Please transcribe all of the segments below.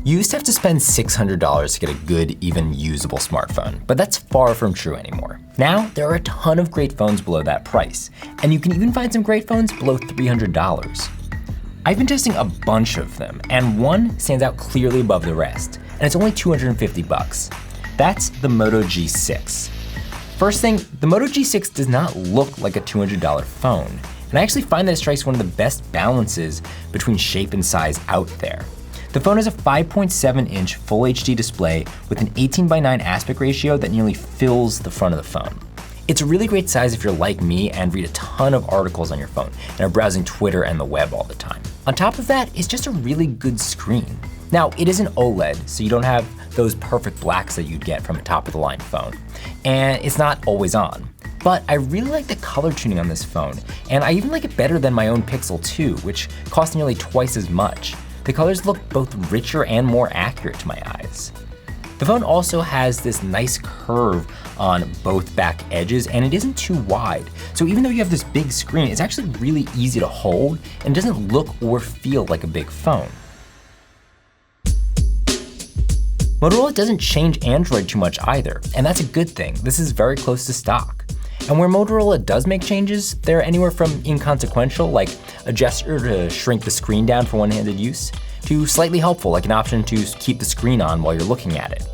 You used to have to spend $600 to get a good, even usable smartphone, but that's far from true anymore. Now, there are a ton of great phones below that price, and you can even find some great phones below $300. I've been testing a bunch of them, and one stands out clearly above the rest, and it's only 250 bucks. That's the Moto G6. First thing, the Moto G6 does not look like a $200 phone, and I actually find that it strikes one of the best balances between shape and size out there. The phone has a 5.7-inch Full HD display with an 18:9 aspect ratio that nearly fills the front of the phone. It's a really great size if you're like me and read a ton of articles on your phone and are browsing Twitter and the web all the time. On top of that, it's just a really good screen. Now, it is an OLED, so you don't have those perfect blacks that you'd get from a top-of-the-line phone. And it's not always on. But I really like the color tuning on this phone, and I even like it better than my own Pixel 2, which costs nearly twice as much. The colors look both richer and more accurate to my eyes. The phone also has this nice curve on both back edges, and it isn't too wide. So even though you have this big screen, it's actually really easy to hold and doesn't look or feel like a big phone. Motorola doesn't change Android too much either, and that's a good thing. This is very close to stock. And where Motorola does make changes, they're anywhere from inconsequential, like a gesture to shrink the screen down for one-handed use, to slightly helpful, like an option to keep the screen on while you're looking at it.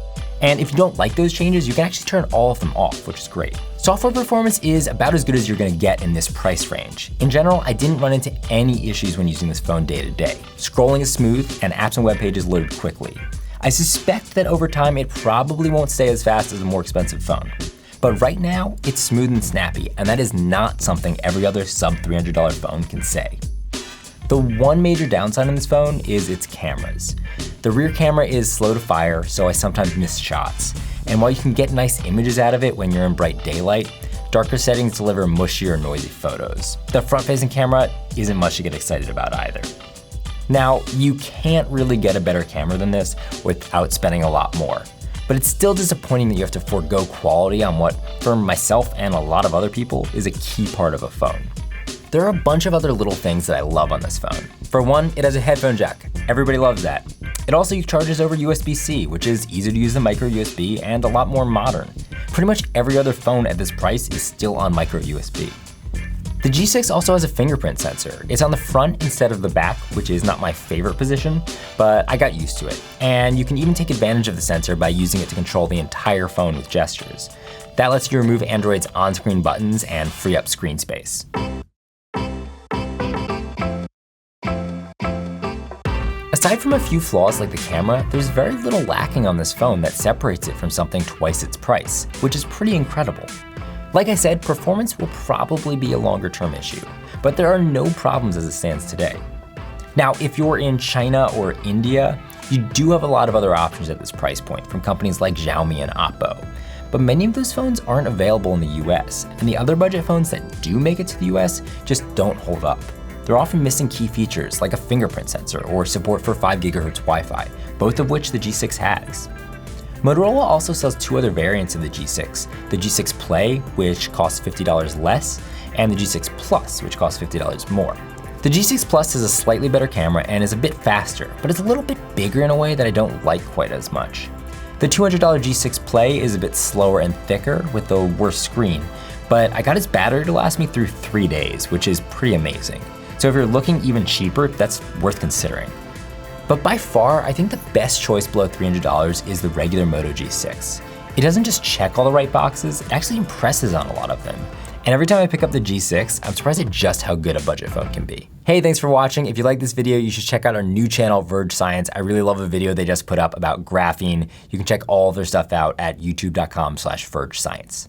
And if you don't like those changes, you can actually turn all of them off, which is great. Software performance is about as good as you're gonna get in this price range. In general, I didn't run into any issues when using this phone day to day. Scrolling is smooth and apps and web pages loaded quickly. I suspect that over time, it probably won't stay as fast as a more expensive phone. But right now, it's smooth and snappy, and that is not something every other sub $300 phone can say. The one major downside on this phone is its cameras. The rear camera is slow to fire, so I sometimes miss shots. And while you can get nice images out of it when you're in bright daylight, darker settings deliver mushier, noisy photos. The front-facing camera isn't much to get excited about either. Now, you can't really get a better camera than this without spending a lot more. But it's still disappointing that you have to forego quality on what, for myself and a lot of other people, is a key part of a phone. There are a bunch of other little things that I love on this phone. For one, it has a headphone jack. Everybody loves that. It also charges over USB-C, which is easier to use than micro USB and a lot more modern. Pretty much every other phone at this price is still on micro USB. The G6 also has a fingerprint sensor. It's on the front instead of the back, which is not my favorite position, but I got used to it. And you can even take advantage of the sensor by using it to control the entire phone with gestures. That lets you remove Android's on-screen buttons and free up screen space. Aside from a few flaws like the camera, there's very little lacking on this phone that separates it from something twice its price, which is pretty incredible. Like I said, performance will probably be a longer-term issue, but there are no problems as it stands today. Now, if you're in China or India, you do have a lot of other options at this price point from companies like Xiaomi and Oppo, but many of those phones aren't available in the US, and the other budget phones that do make it to the US just don't hold up. They're often missing key features like a fingerprint sensor or support for 5 GHz Wi-Fi, both of which the G6 has. Motorola also sells two other variants of the G6, the G6 Play, which costs $50 less, and the G6 Plus, which costs $50 more. The G6 Plus has a slightly better camera and is a bit faster, but it's a little bit bigger in a way that I don't like quite as much. The $200 G6 Play is a bit slower and thicker with a worse screen, but I got its battery to last me through 3 days, which is pretty amazing. So if you're looking even cheaper, that's worth considering. But by far, I think the best choice below $300 is the regular Moto G6. It doesn't just check all the right boxes, it actually impresses on a lot of them. And every time I pick up the G6, I'm surprised at just how good a budget phone can be. Hey, thanks for watching. If you like this video, you should check out our new channel, Verge Science. I really love a video they just put up about graphene. You can check all of their stuff out at youtube.com/vergescience.